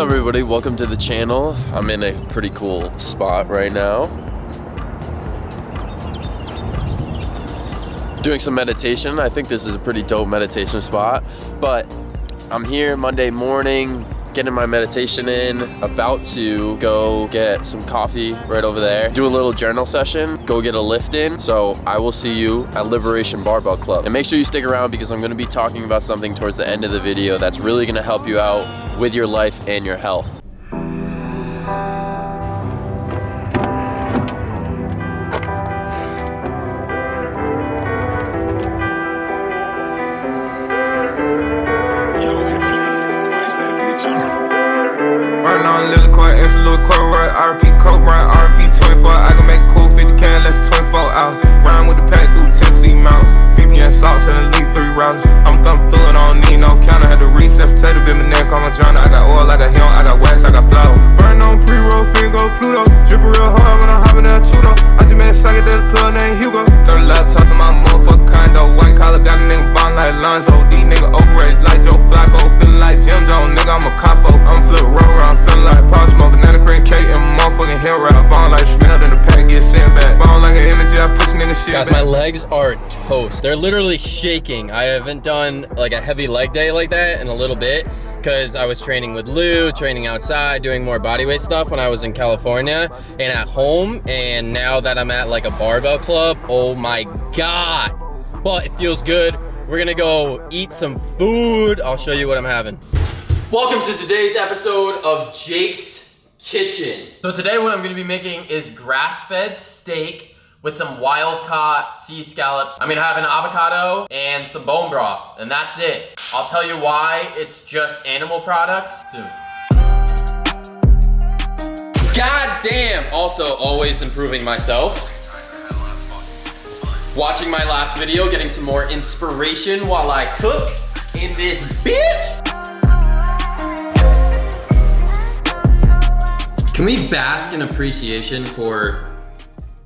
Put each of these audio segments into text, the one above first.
up, everybody? Welcome to the channel. I'm in a pretty cool spot right now. Doing some meditation. I think this is a pretty dope meditation spot, but I'm here Monday morning, getting my meditation in, about to go get some coffee right over there, do a little journal session, go get a lift in. So I will see you at Liberation Barbell Club. And make sure you stick around because I'm gonna be talking about something towards the end of the video that's really gonna help you out with your life and your health. RP Coke, run RP 24. I can make cool 50 can, less 24 hours. Rhyme with the pack through Tennessee mountains. VPN salts and elite 3 rounds. I'm thumping through it, I don't need no counter. Had to recess, potato, bit my neck, call my John. I got oil, I got him, I got wax, I got flour. Burn on pre-roll, finger Pluto. Drip real hard when I'm hopping that Tudo. I just made a socket that plug named Hugo. Third laptop to my motherfucking condo. White collar got a nigga bond like Lonzo. These nigga overrated like Joe Flacco. Feeling like Jim Jones, nigga, I'm a capo. I'm flip roll around, feeling like Pop Smoke, banana cream cake and motherfucking hill rap. Falling like Schmidt in the pack, get sent back. Falling like an image, I push nigga shit Guys, back. my legs are toast. They're literally shaking. I haven't done like a heavy leg day like that in a little bit because I was training with Lou, training outside, doing more bodyweight stuff when I was in California and at home. And now that I'm at like a barbell club, oh my God. But it feels good. We're gonna go eat some food. I'll show you what I'm having. Welcome to today's episode of Jake's Kitchen. So today what I'm gonna be making is grass-fed steak with some wild-caught sea scallops. I'm gonna have an avocado and some bone broth, and that's it. I'll tell you why it's just animal products soon. God damn! Also, always improving myself. Watching my last video, getting some more inspiration while I cook in this bitch. Can we bask in appreciation for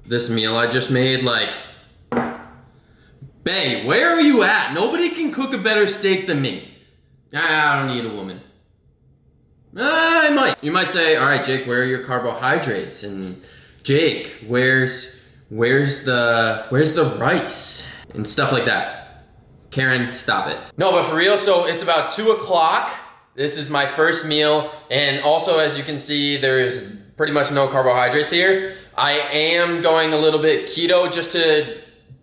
this meal I just made? Like, babe, where are you at? Nobody can cook a better steak than me. I don't need a woman. I might. You might say, all right, Jake, where are your carbohydrates? And Jake, where's the rice? And stuff like that. Karen, stop it. No, but for real, so it's about 2 o'clock. This is my first meal, and also as you can see, there's pretty much no carbohydrates here. I am going a little bit keto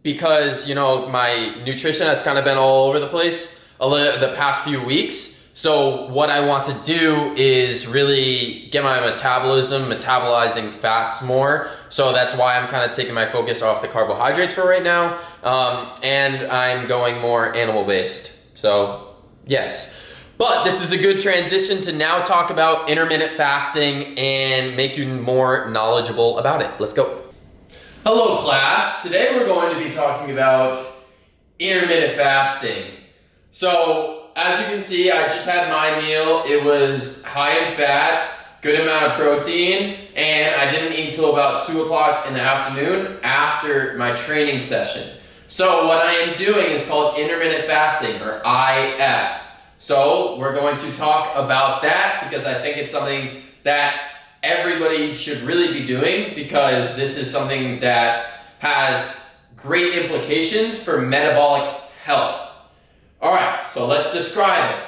because, you know, my nutrition has kind of been all over the place the past few weeks. So what I want to do is really get my metabolism metabolizing fats more. So that's why I'm kind of taking my focus off the carbohydrates for right now. And I'm going more animal-based. So yes. But this is a good transition to now talk about intermittent fasting and make you more knowledgeable about it. Let's go. Hello class. Today we're going to be talking about intermittent fasting. So as you can see, I just had my meal. It was high in fat, good amount of protein, and I didn't eat till about 2 o'clock in the afternoon after my training session. So what I am doing is called intermittent fasting, or IF. So we're going to talk about that because I think it's something that everybody should really be doing because this is something that has great implications for metabolic health. All right, so let's describe it.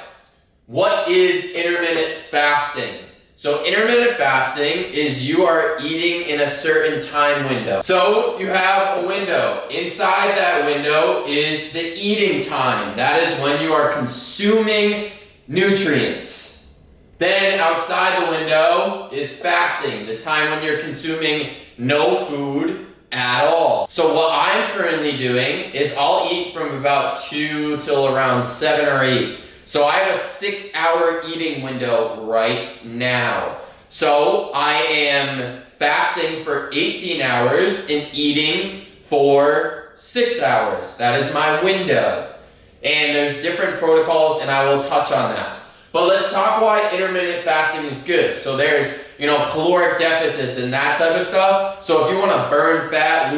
What is intermittent fasting? So intermittent fasting is you are eating in a certain time window. So you have a window. Inside that window is the eating time. That is when you are consuming nutrients. Then outside the window is fasting, the time when you're consuming no food at all. So what I'm currently doing is I'll eat from about 2 till around 7 or 8. So I have a 6-hour eating window right now. So I am fasting for 18 hours and eating for 6 hours. That is my window. And there's different protocols and I will touch on that. But let's talk why intermittent fasting is good. So there's, caloric deficits and that type of stuff. So if you want to burn fat,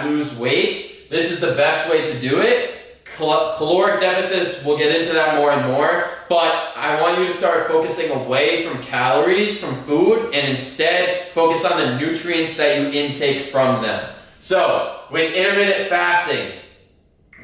lose weight, this is the best way to do it. caloric deficits, we'll get into that more and more, but I want you to start focusing away from calories from food and instead focus on the nutrients that you intake from them. So with intermittent fasting,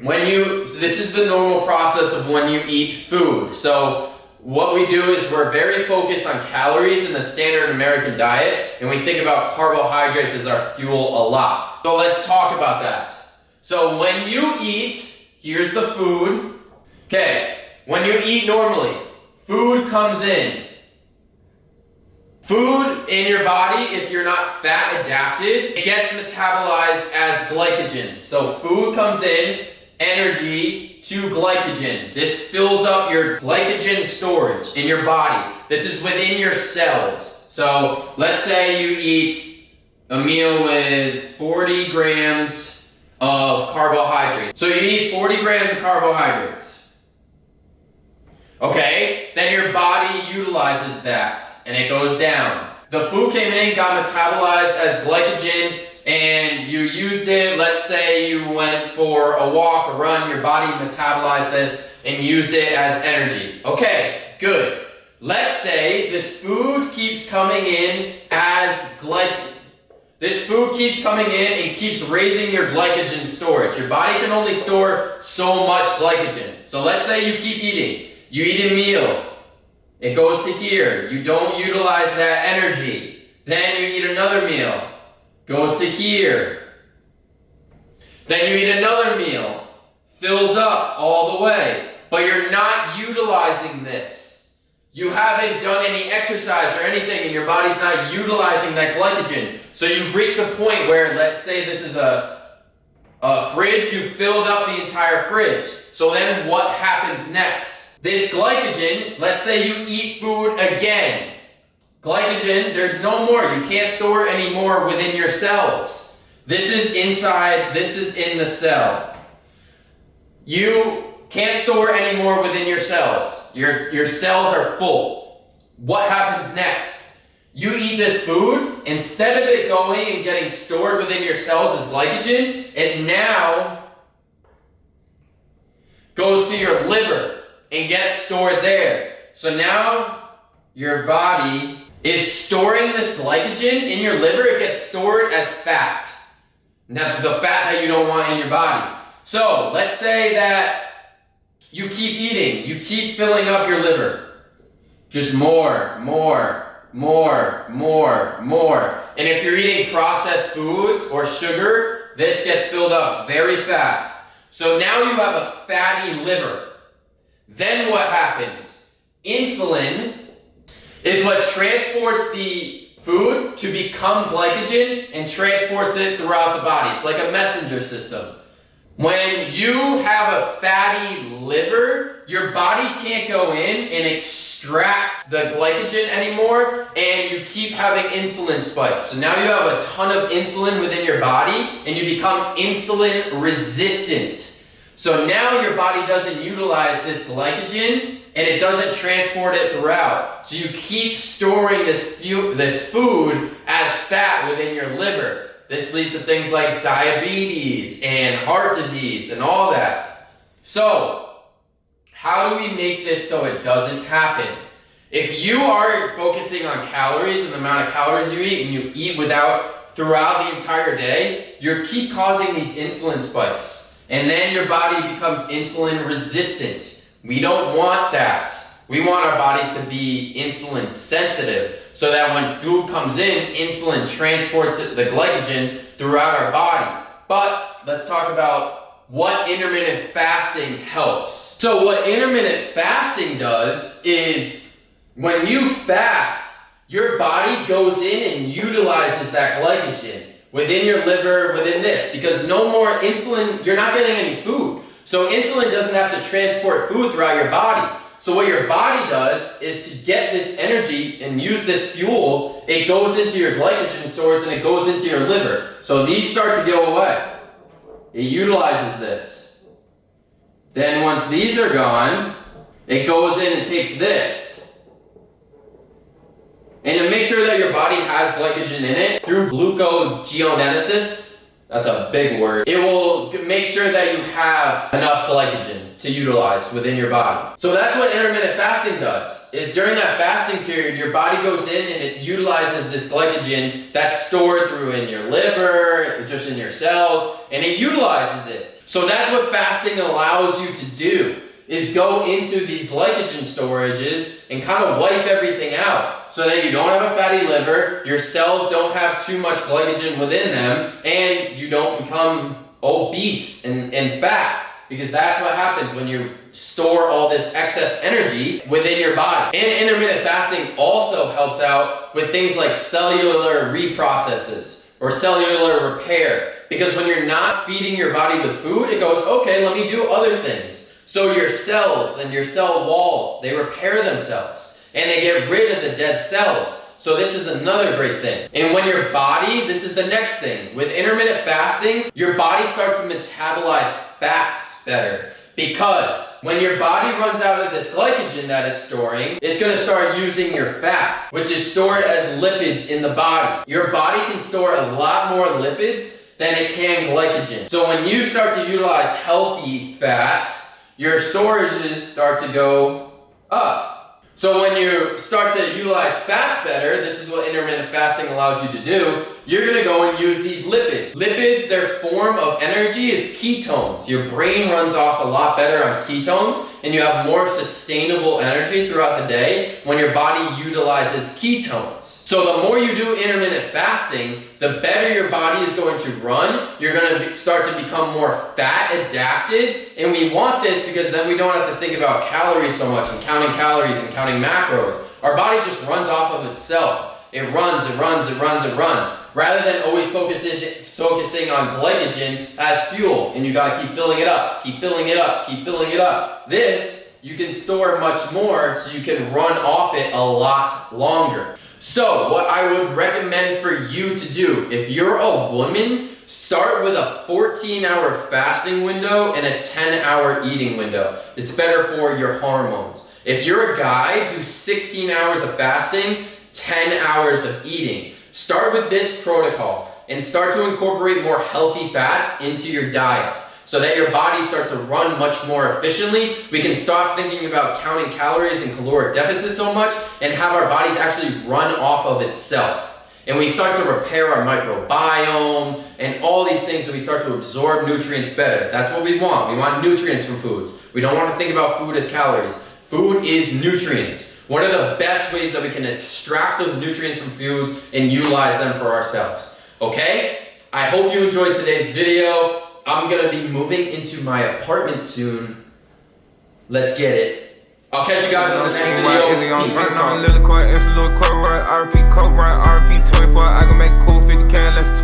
this is the normal process of when you eat food. So what we do is we're very focused on calories in the standard American diet, and we think about carbohydrates as our fuel a lot. So let's talk about that. So when you eat, here's the food. Okay, when you eat normally, food comes in. Food in your body, if you're not fat adapted, it gets metabolized as glycogen. So food comes in, energy to glycogen. This fills up your glycogen storage in your body. This is within your cells. So let's say you eat a meal with 40 grams of carbohydrates. So you eat 40 grams of carbohydrates. Okay, then your body utilizes that and it goes down. The food came in, got metabolized as glycogen, and you used it. Let's say you went for a walk, a run, your body metabolized this and used it as energy. Okay, good. Let's say this food keeps coming in as This food keeps coming in and keeps raising your glycogen storage. Your body can only store so much glycogen. So let's say you keep eating. You eat a meal. It goes to here. You don't utilize that energy. Then you eat another meal. Goes to here. Then you eat another meal. Fills up all the way. But you're not utilizing this. You haven't done any exercise or anything and your body's not utilizing that glycogen. So you've reached a point where, let's say this is a fridge, you filled up the entire fridge. So then what happens next? This glycogen, let's say you eat food again. Glycogen, there's no more. You can't store any more within your cells. This is inside, this is in the cell. You can't store any more within your cells. Your cells are full. What happens next? You eat this food, instead of it going and getting stored within your cells as glycogen, it now goes to your liver and gets stored there. So now your body is storing this glycogen in your liver. It gets stored as fat. Now, the fat that you don't want in your body. So let's say that you keep eating. You keep filling up your liver. Just more. And if you're eating processed foods or sugar, this gets filled up very fast. So now you have a fatty liver. Then what happens? Insulin is what transports the food to become glycogen and transports it throughout the body. It's like a messenger system. When you have a fatty liver, your body can't go in and extract the glycogen anymore, and you keep having insulin spikes. So now you have a ton of insulin within your body, and you become insulin resistant. So now your body doesn't utilize this glycogen, and it doesn't transport it throughout. So you keep storing this food as fat within your liver. This leads to things like diabetes and heart disease and all that. So, how do we make this so it doesn't happen? If you are focusing on calories and the amount of calories you eat, and you eat throughout the entire day, you keep causing these insulin spikes. And then your body becomes insulin resistant. We don't want that. We want our bodies to be insulin sensitive so that when food comes in, insulin transports the glycogen throughout our body. But let's talk about what intermittent fasting helps. So what intermittent fasting does is when you fast, your body goes in and utilizes that glycogen within your liver, within this, because no more insulin, you're not getting any food. So insulin doesn't have to transport food throughout your body. So what your body does is to get this energy and use this fuel, it goes into your glycogen stores and it goes into your liver. So these start to go away. It utilizes this. Then once these are gone, it goes in and takes this. And to make sure that your body has glycogen in it, through glucogeonesis, That's a big word. It will make sure that you have enough glycogen to utilize within your body. So that's what intermittent fasting does, is during that fasting period, your body goes in and it utilizes this glycogen that's stored through in your liver, just in your cells, and it utilizes it. So that's what fasting allows you to do, is go into these glycogen storages and kind of wipe everything out so that you don't have a fatty liver, your cells don't have too much glycogen within them, and you don't become obese and fat, because that's what happens when you store all this excess energy within your body. And intermittent fasting also helps out with things like cellular reprocesses or cellular repair, because when you're not feeding your body with food, it goes, okay, let me do other things. So your cells and your cell walls, they repair themselves and they get rid of the dead cells. So this is another great thing. And when your body, this is the next thing. With intermittent fasting, your body starts to metabolize fats better. Because when your body runs out of this glycogen that it's storing, it's going to start using your fat, which is stored as lipids in the body. Your body can store a lot more lipids than it can glycogen. So when you start to utilize healthy fats, your storages start to go up. So when you start to utilize fats better, this is what intermittent fasting allows you to do, you're gonna go and use these lipids. Lipids, their form of energy is ketones. Your brain runs off a lot better on ketones, and you have more sustainable energy throughout the day when your body utilizes ketones. So the more you do intermittent fasting, the better your body is going to run. You're gonna start to become more fat adapted, and we want this because then we don't have to think about calories so much and counting calories and counting macros. Our body just runs off of itself. It runs, it runs, it runs, it runs. Rather than always focusing on glycogen as fuel, and you gotta keep filling it up, keep filling it up, keep filling it up. This, you can store much more so you can run off it a lot longer. So what I would recommend for you to do, if you're a woman, start with a 14-hour fasting window and a 10-hour eating window. It's better for your hormones. If you're a guy, do 16 hours of fasting, 10 hours of eating. Start with this protocol and start to incorporate more healthy fats into your diet so that your body starts to run much more efficiently. We can stop thinking about counting calories and caloric deficit so much and have our bodies actually run off of itself. And we start to repair our microbiome and all these things, so we start to absorb nutrients better. That's what we want. We want nutrients from foods. We don't want to think about food as calories. Food is nutrients. What are the best ways that we can extract those nutrients from foods and utilize them for ourselves? Okay? I hope you enjoyed today's video. I'm gonna be moving into my apartment soon. Let's get it. I'll catch you guys on the next video. Peace. RP code, right? RP 24. I can make cool 50K, let's